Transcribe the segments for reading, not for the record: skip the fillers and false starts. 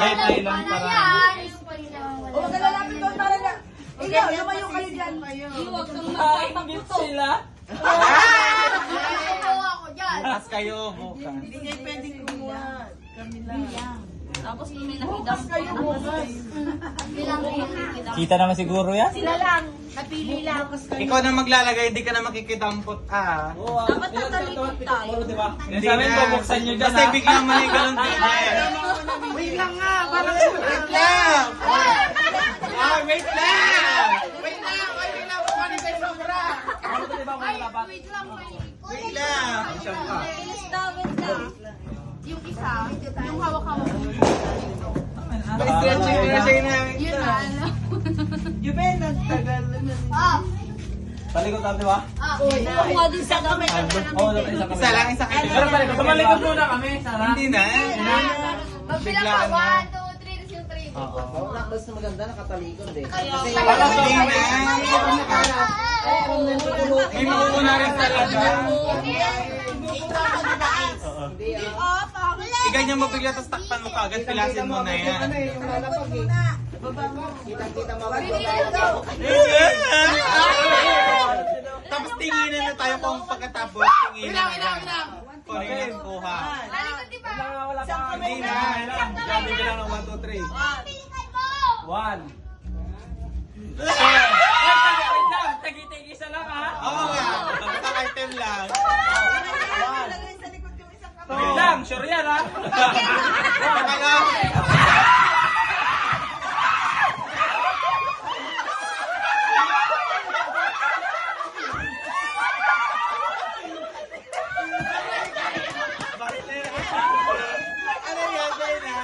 Play lang para. O, maglalapit doon para na. Ikaw, lumayo kayo dyan. Huwag kang makakapit sila. Tapos kayo, bukas. Hindi kayo pwedeng kumuha. Kami lang. Tapos may nakita Bukas kayo, bukas. Kita naman siguro yan. Sila lang. Napili lang. Ikaw na maglalagay, hindi ka na makikitampot Dapat tatalikod tayo. Hindi sabi ko, buksan nyo dyan. Basta biglang manigalong tingin. Wait lang nga, parang Wait lang! Wait lang! Wait lang! Wait lang! Kumanin kayo sobra! Wait lang! Yung isa, yung hawak-hawak mo. Stretching na siya namin. Yun na, alam. Yung Ben, nagtagal na. Talikod tayo, di ba? Ako nga din sa gamit. Oo, isa kami. Isa lang, isa kayo. Pero tumalikod muna kami. Hindi na. Pagbilang pa, 1, 2, 3, tapos yung 3. Oo. Mas maganda nakatalikod eh. Para hindi na. May makuuna rin talaga. Iganyan mo bigla, tapos takpan mo kagad, pilasin mo na yan. Yung lalapag eh. Kitang-kita mo. Tapos tinginan na tayo kung pagkatapos tinginan na. Kung rin yung kuha. Talikod, di ba? Hindi na. Sabi ko lang ng 1, 2, 3. 1. Tagi-tagi isa lang ha? Oo nga. Isang item lang. Wait lang, sure yan ha? Saka lang. Ano yan, Dana?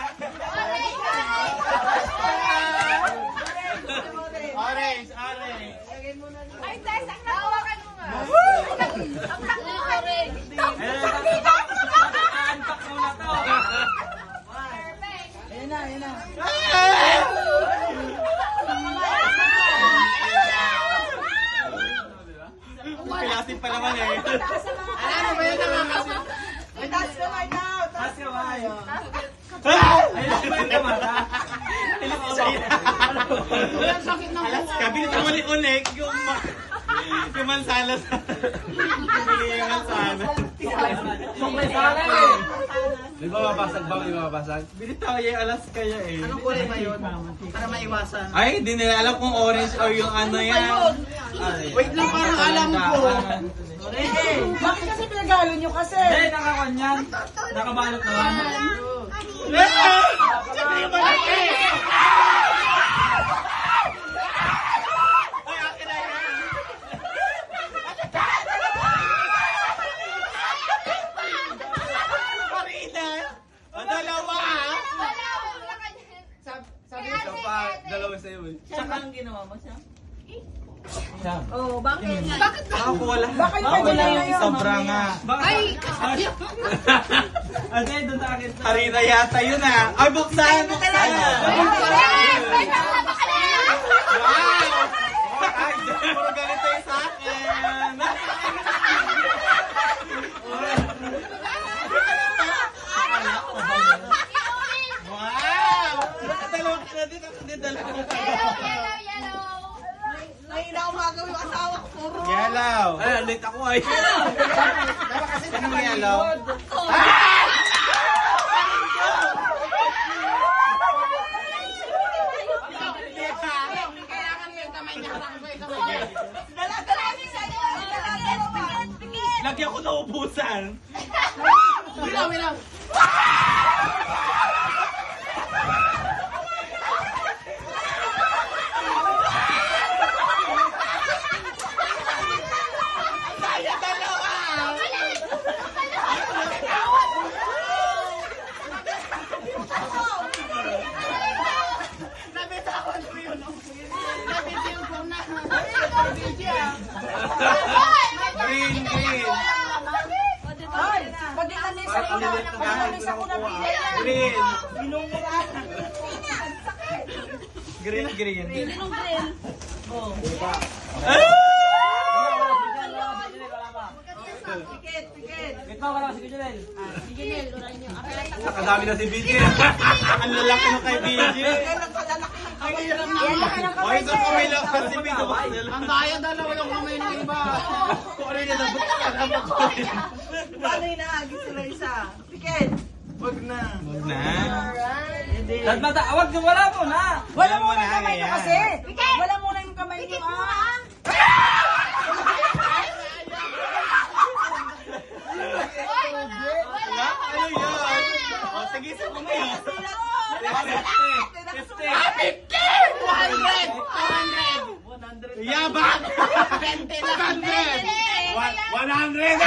Orange, orange. Ay, Tess, ang nahawakan mo nga. Ang orange. Unpack muna to. Perfect. Ayan na, ayan na. Pilasin pa naman eh. Ano ba yun naman kasi? May taas ka, may taas. Taas ka ba? Ayun ba yung kamata? Alas ka, bilis mo ulit-ulit. Yung mansanas. Yung mansanas. Di ba mabasag ba? Di ba mabasag? Bilis tayo yung alas kaya eh. Anong kulay ba yun? Para maiwasan. Ay, di nila alam kung orange or yung ano yan. Ay. Wait lang, parang alam ko. Bakit kasi pinagalo nyo kasi? Hindi, nakakanyan. Nakabalot naman. Siyempre yung malaki! Ay, akin na yan! Marina! O, dalawa ah! Wala, wala ka dyan. Sabi ko pa, dalawa sa'yo eh. Tsaka ang ginawa mo siya? Oh, bakit? Bakit ba? Ako wala. Baka yung Ako wala pwede na yung yun. sobra nga. Ay, Ate, doon sa akin. Harina yata yun ah. Ay, buksan! Buksan! Yes! May tama ka na! Wow! Ay, puro ganito yung sa akin. Wow! Dalawa ka na din. Ako din dalawa. Yellow, yellow, yellow. May inaumagaw yung asawa ko. Puro. Yellow. Ay, late ako ay. Anong yellow? Lagyan ko na ubusan. Wilaw. Green, green. Ay, pag inalis ako na Green. Green, green. Sinong green? Ah! Pikit. Ikaw ka lang si Janel. Sige, Nel, unahin niyo. Nakadami na si BJ. Ang lalaki ng kay BJ. Oy, so kumilok pa si BJ. Ang kaya dalawa yung kamay ng iba. Kung ano yung nabot ka naman ko. Paano inaagis sila isa? Piket! Wag na. Wag na. Ladmata, awag na wala mo na. Wala mo na na, yung kamay nyo ayan. kasi! Wala mo na yung kamay nyo, ah! Wala? Ano yun? O, sige, sa kumay. 50! Yabang! 100! 100!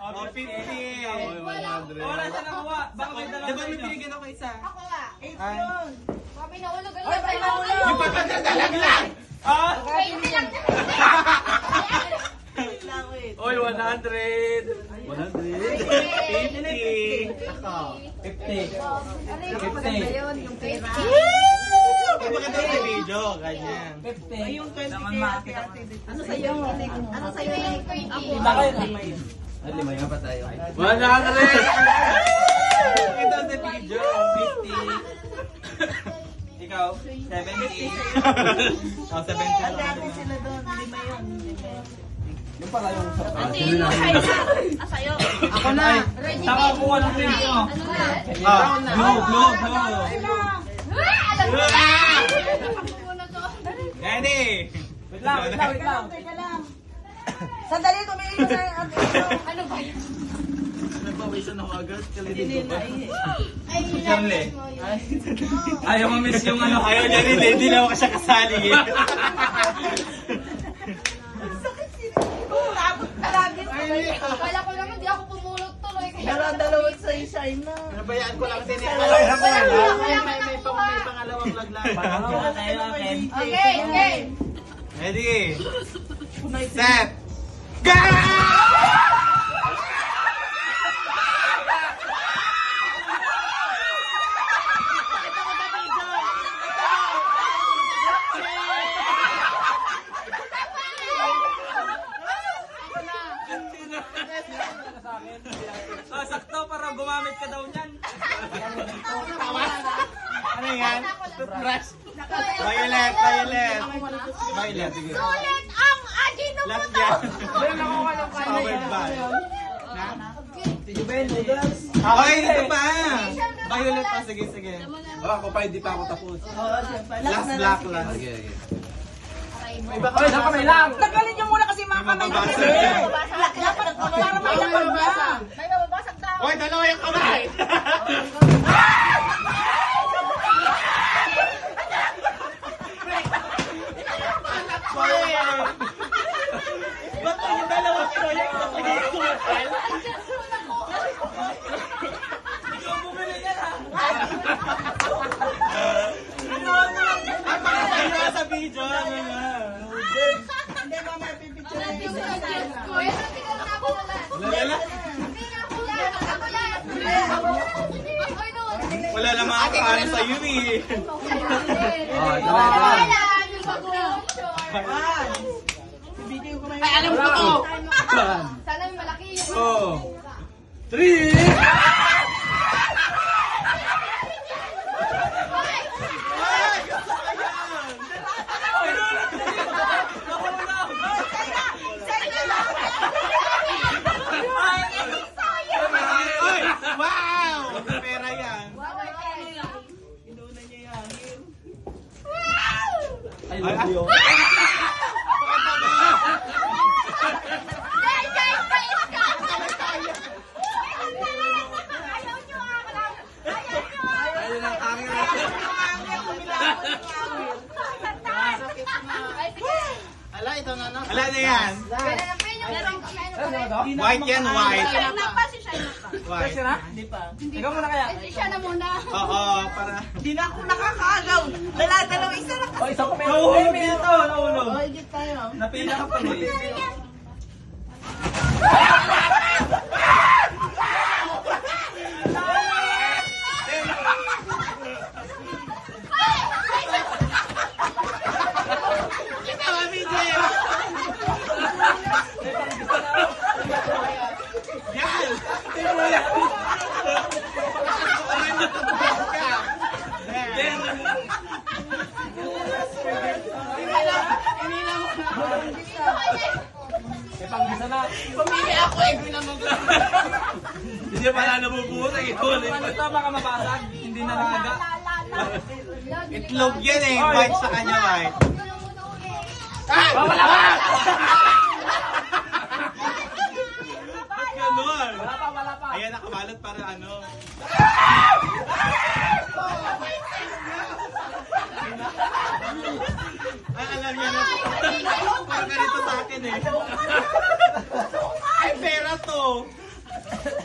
O, 50! Wala siya nakuha. Baka may Di dalawa ba sa may inyo. binigyan ako isa? Ako nga. Ay. Kami nahulog. Oy, may nahulog! Yung patatalag lang! Ah! Kainin lang. Wait lang, wait. Oy, 100. 50! 50. Yung pera. Kaya maganda yung video, ganyan. 50. Yung 20 Naman kay makakita ate, ko. ate. Ano sa'yo? Ano sa'yo? Iba kayo na. Lima nga pa tayo. 100! Ito ang video. 50. Ikaw, 70. O, 70 Ate, lang. ate sila doon. Lima yun. Yung pala yung sa... Sa'yo. Ako na! Saka kuha ng premyo. Ano na? Blue. Alam mo na. Muna to. Ready? Wait lang. Teka lang. Sandali, tumiinom na yung ate. Ano ba yun? Nagpawisan ako agad. Hindi na Ay, Charlie. Ayaw ma-miss yung ano. Ayaw niya rin, hindi na ako siya kasali eh. Kala ko naman di ako pumulot tuloy. Dalawa sa'yo, shine na. Nabayaan ko lang din eh. May pangalawang laglag. Pangalawa tayo akin. Okay, okay. Ready? Set! Go! Ah, sakto para gumamit ka daw niyan. Ano yan? Toothbrush. Violet. Violet. Sulit ang Ajinomoto. Last yan. Powered by. Okay, dito pa. Violet pa. Sige. Oh, ako pa, hindi pa ako tapos. Last black last. Okay. Oy, nakamay lang. Tagalin niyo muna kasi mga kamay nyo kasi. Dapat para may lakad na. May mababasag daw. Hoy, dalawa yung kamay! Ba't yung dalawa project na pinag-iwakal? Ikaw bumili yan ha. Ang pagkakaya sa video, ano na? Hindi ba may pipicture Ano na yung isa? suggest ko? Yan ang tingnan na ako wala. Wala. Hindi na ako yan. Ako yan. Ay, no. Wala naman ako ano sa iyo eh. Oh, Wala. Yung pag-picture. Bibigyan ko na Ay, alam ko to. One. Sana yung malaki yung... Oh. 3! Ay! Wow! Pera yan. Inuna niya yung hangin. I love you. Ayun ang camera. Ala, ito na. Ala na yan. White yan, white. White. Siya na? Ikaw muna kaya. Siya na muna. Oo, para... Hindi na ako nakakaagaw. Dalawa isa lang. O, isa pa may Nahulog dito, nahulog. Oh, higit tayo. Napila ka pa eh. Kita, Mami Jen! May panggisa na. Pumili ako eh, ginamang ko. Hindi pala nabubuo. Paano ito baka mabasag? Hindi na nakaga. Itlog yan eh, white sa kanya white. Wala pa! Ba't ganun? Wala pa. Ayan, nakabalot para ano. Ay, alam niya na. Parang ganito sa akin eh. Ay, pera to.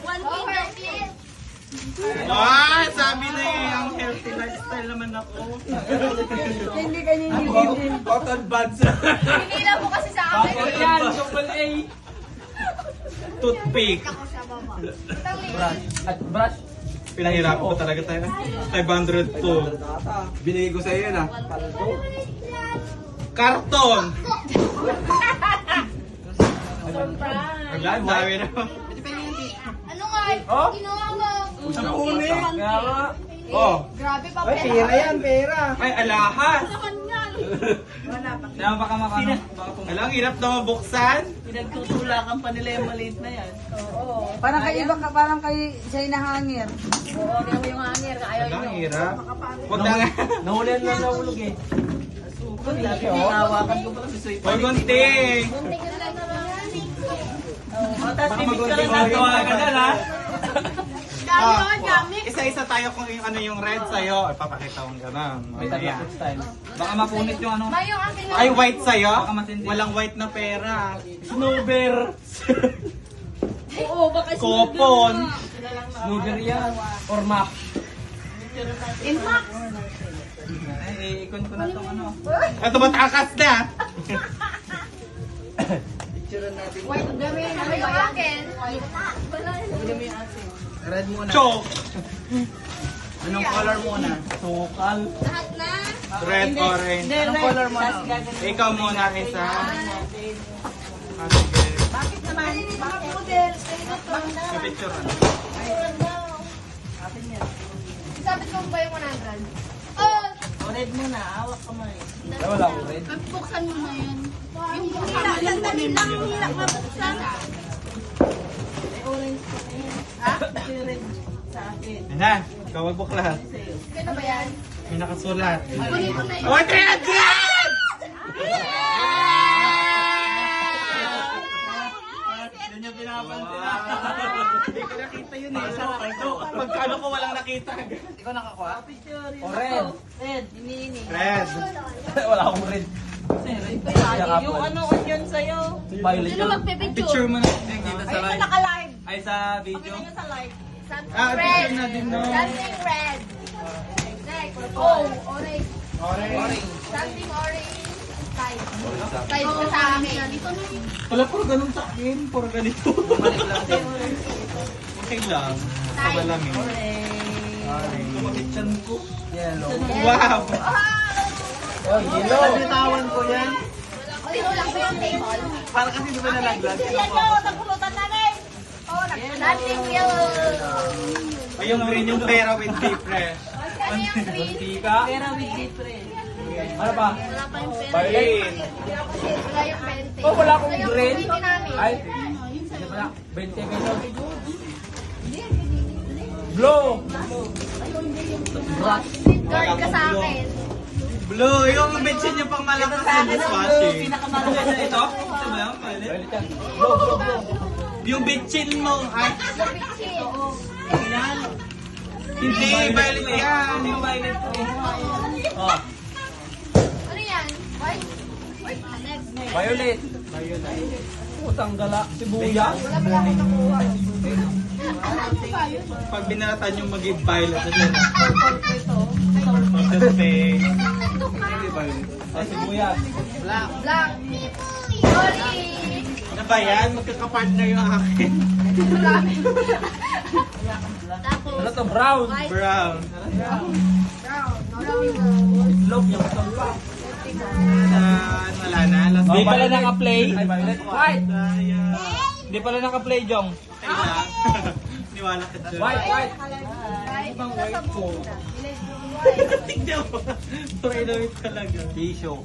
1 Ah, sabi na eh, ang healthy lifestyle naman ako. Hindi ka hindi. Cotton buds. Pinila mo kasi sa akin. Bakit yan? Double A. Toothpick. Ako sa baba. Itang Brush. At brush. Pinahirapan ko talaga tayo. 500 to. Binigay ko sa iyo na. Karton. Wala, ang dami na. Ano nga? Oh? Ginawa mo. Sampuni. Kaya nga. Oh, Grabe pa. ay alahas. Kaya baka makano. Baka pum- Alang, hirap na mabuksan. Pinagtutulakan pa nila yung maliit na yan. Parang kay iba ka, parang kay siya nahangir. Oo, hindi mo yung hangir. Ayaw Alang, nyo. hirap. Huwag na nga. Nahulihan na nahulog eh. Hinawakan ko pala si Soy. Huwag gunting. Bunting ka lang naman. Tapos bibig ka lang natawagan na ha. Ah, isa-isa tayo kung yung, ano yung red sa'yo. Ay, papakita kong gano'n. May Ayan. tagla style. Baka mapunit yung ano. May yung akin Ay, white sa'yo? Baka matindi. Walang white na pera. Snowbear. Oo, baka Kopon. Snowbear yan. Or map. Inmax. Ay, ikon ko na itong ano. Ito ba't akas na? White dami na may yung akin. Red muna. Choke. Anong color muna? Sukal. Lahat na. Red, orange. Anong color muna? Ikaw muna, isa. Ah, sige. Bakit naman? Bakit model? Sa picture. Sabit ko ba yung 100? Oh! Red muna, hawak ka mo eh. Wala ko red. Buksan mo na yun. Yung hila, sandali lang yung hila mabuksan. Yan na, ikaw magbuklat. Kano ba yan? May nakasulat. Kunin ko na yun. Oh, 300! Yan yung pinapansin na. Hindi ko nakita yun eh. Pagkano ko walang nakita. Ikaw nakakuha? O red. Red. Wala akong red. Yung ano yun sa'yo? Violet Sino yun. magpipicture? Picture mo na. Kita sa live. Naka-live. Ay sa video. Something Ah, red. picture na din, no? Something red. Next. Oh, orange. Orange. Something orange. Side. Side ka sa akin. Wala, puro ganun sa akin. Puro ganito. Okay lang. Sa malamig. Kumakitsan ko. Yellow. Wow! Oh, yellow. Bitawan ko yan. Sino lang ba yung table? Para kasi di ba nalaglag? Something yellow. Ay, yung green yung pera with deep fresh. Ano yung green? Tika. Ano pa? Wala pa yung pen. Violet. Wala yung 20. Oh, wala akong Wala yung green. 20 namin. Ay. Hindi pala. 20 pesos. Blue. Guard ka sa akin. Blue, yung medyo niya pang malakas sa dishwashing. Ito? Ito ba yan? Violet yan. Blue, blue, blue. Yung bitchin mo, ay, Yung bitchin. hindi, violet yan. Yung violet. Oh, Ano yan? White? White. Next. violet. Putang gala. Sibuyas. Wala pala akong nakuha. Pag binalatan yung maging violet na dyan. Purple. Ay, sibuyas. Black. Sorry. Ano ba yan? Magkakapartner yung akin. Tapos, Ano to? Brown. Brown. Look, yung salpa. Wala na. Last Di day. pala naka-play. Ay, violet. White. Sayang. Di pala naka-play, Jong. Kailan? Niwala ka dyan. White. Ibang white ko. Tignan mo. White talaga. Tissue.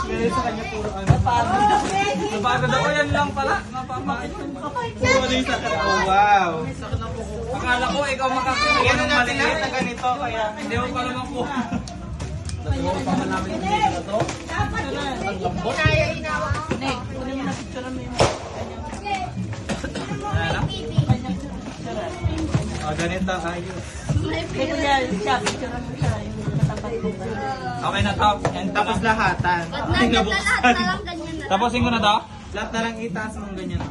Pero sa kanya puro ano. Napagod ako, yan lang pala. Napapakit. Puro ano yung sakit. Oh, wow. Akala ko ikaw makakakuha Yan ng na natin maliit. na ganito kaya. Hindi mo pala makuha. Kaya inawa ko. Nick, kunin mo na picture mo yung Ganito ayos. Ito yan, siya, picture mo siya. Yung katapat ko ba? Okay na to. Yan, Tapos lahatan. Pag nandiyan na lahat na lang ganyan na lang. Tapusin ko na to. Lahat na lang itaas mong ganyan.